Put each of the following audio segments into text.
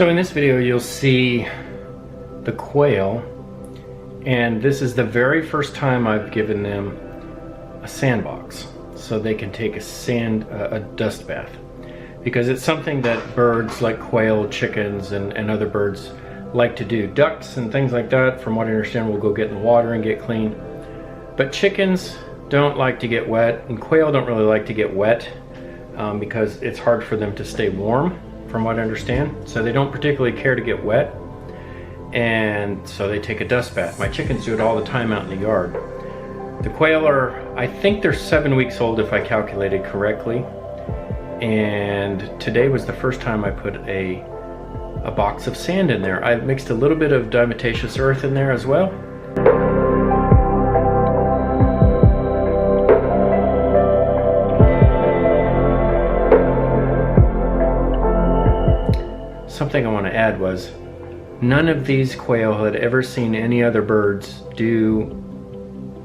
So in this video you'll see the quail, and this is the very first time I've given them a sandbox so they can take a dust bath, because it's something that birds like quail, chickens, and other birds like to do. Ducks and things like that, from what I understand, will go get in the water and get clean, but chickens don't like to get wet, and quail don't really like to get wet because it's hard for them to stay warm, from what I understand. So they don't particularly care to get wet, and so they take a dust bath. My chickens do it all the time out in the yard. The quail are, I think they're 7 weeks old if I calculated correctly, and today was the first time I put a box of sand in there. I mixed a little bit of diatomaceous earth in there as well. Something I want to add was, none of these quail had ever seen any other birds do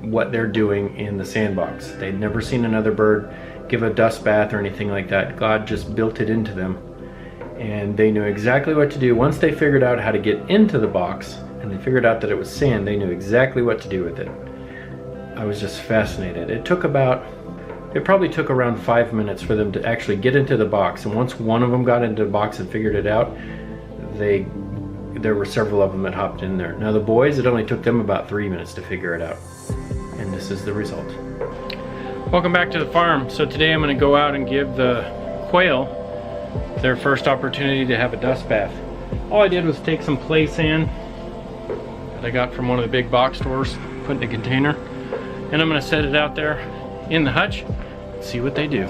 what they're doing in the sandbox. They'd never seen another bird give a dust bath or anything like that. God just built it into them, and they knew exactly what to do. Once they figured out how to get into the box and they figured out that it was sand, they knew exactly what to do with it. I was just fascinated. It probably took around 5 minutes for them to actually get into the box, and once one of them got into the box and figured it out, there were several of them that hopped in there. Now the boys, it only took them about 3 minutes to figure it out, and this is the result. Welcome back to the farm. So today I'm going to go out and give the quail their first opportunity to have a dust bath. All I did was take some play sand that I got from one of the big box stores, put in a container, and I'm going to set it out there in the hutch, see what they do.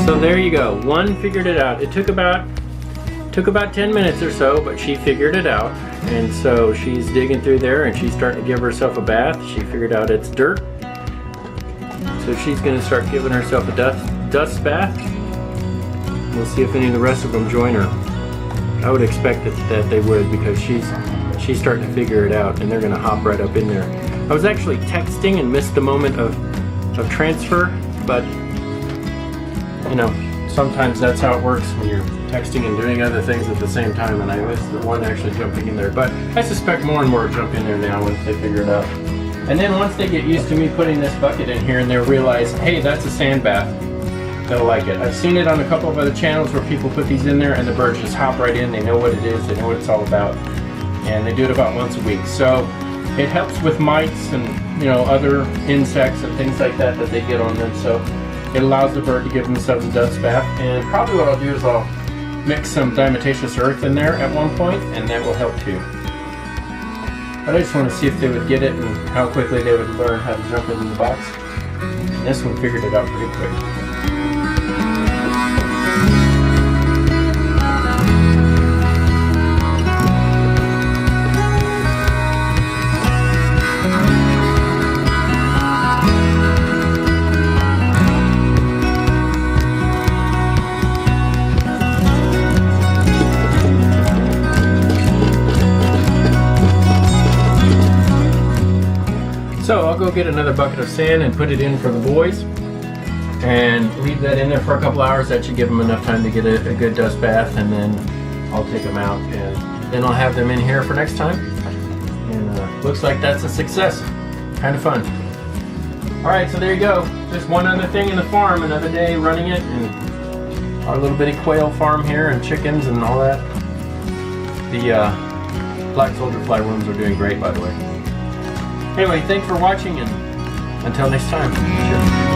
So there you go, one figured it out. It took about 10 minutes or so, but she figured it out. And so she's digging through there and she's starting to give herself a bath. She figured out it's dirt. So she's gonna start giving herself a dust bath. We'll see if any of the rest of them join her. I would expect that they would, because she's starting to figure it out, and they're gonna hop right up in there. I was actually texting and missed the moment of transfer, but you know, sometimes that's how it works when you're texting and doing other things at the same time, and I missed the one actually jumping in there. But I suspect more and more jump in there now once they figure it out. And then once they get used to me putting this bucket in here and they'll realize, hey, that's a sand bath, they'll like it. I've seen it on a couple of other channels where people put these in there and the birds just hop right in. They know what it is, they know what it's all about, and they do it about once a week. So it helps with mites and, you know, other insects and things like that they get on them. So it allows the bird to give themselves a dust bath. And probably what I'll do is I'll mix some diatomaceous earth in there at one point, and that will help too. But I just want to see if they would get it and how quickly they would learn how to jump into the box. And this one figured it out pretty quick. So I'll go get another bucket of sand and put it in for the boys, and leave that in there for a couple hours. That should give them enough time to get a good dust bath, and then I'll take them out, and then I'll have them in here for next time. And looks like that's a success. Kind of fun. Alright, so there you go. Just one other thing in the farm, another day running it, and our little bitty quail farm here and chickens and all that. The black soldier flyworms are doing great, by the way. Anyway, thanks for watching, and until next time. Cheers.